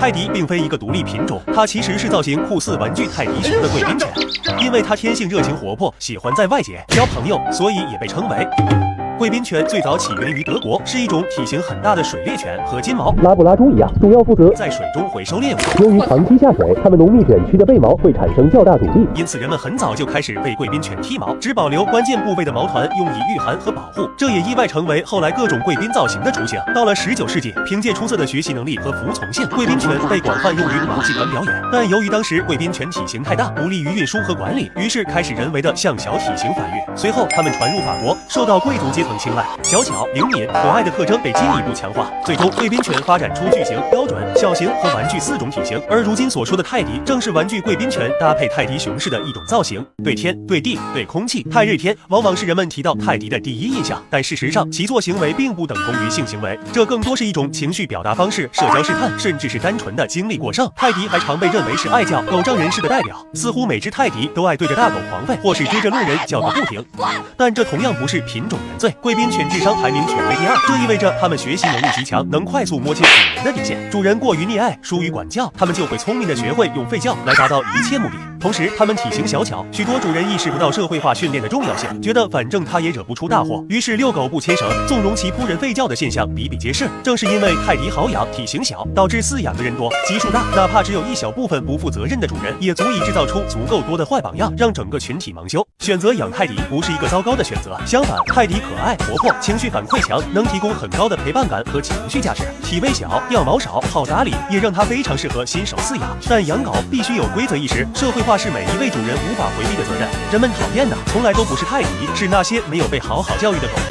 泰迪并非一个独立品种，它其实是造型酷似玩具泰迪熊的贵宾犬，因为它天性热情活泼，喜欢在外界交朋友，所以也被称为。贵宾犬最早起源于德国，是一种体型很大的水猎犬，和金毛、拉布拉多一样，主要负责在水中回收猎物。由于长期下水，它们浓密卷曲的背毛会产生较大阻力，因此人们很早就开始为贵宾犬剃毛，只保留关键部位的毛团，用以御寒和保护。这也意外成为后来各种贵宾造型的雏形。到了19世纪，凭借出色的学习能力和服从性，贵宾犬被广泛用于马戏团表演。但由于当时贵宾犬体型太大，不利于运输和管理，于是开始人为的向小体型繁育。随后，它们传入法国，受到贵族阶层青睐。小巧、灵敏、可爱的特征被进一步强化，最终贵宾犬发展出巨型、标准、小型和玩具4种体型。而如今所说的泰迪，正是玩具贵宾犬搭配泰迪熊式的一种造型。对天、对地、对空气，泰瑞天往往是人们提到泰迪的第一印象，但事实上，其做行为并不等同于性行为，这更多是一种情绪表达方式、社交试探，甚至是单纯的精力过剩。泰迪还常被认为是爱叫狗仗人势的代表，似乎每只泰迪都爱对着大狗狂吠，或是追着路人叫个不停。但这同样不是品种原罪，贵宾犬智商排名全为第2，这意味着它们学习能力极强，能快速摸清主人的底线。主人过于溺爱、疏于管教，它们就会聪明地学会用吠叫来达到一切目的。同时，它们体型小巧，许多主人意识不到社会化训练的重要性，觉得反正它也惹不出大祸，于是遛狗不牵绳，纵容其扑人吠叫的现象比比皆是。正是因为泰迪好养、体型小，导致饲养的人多、基数大，哪怕只有一小部分不负责任的主人，也足以制造出足够多的坏榜样，让整个群体蒙羞。选择养泰迪不是一个糟糕的选择，相反，泰迪可爱、活泼，情绪反馈强，能提供很高的陪伴感和情绪价值。体微小、掉毛少、好打理，也让它非常适合新手饲养。但养狗必须有规则意识，社会化是每一位主人无法回避的责任。人们讨厌的从来都不是泰迪，是那些没有被好好教育的狗。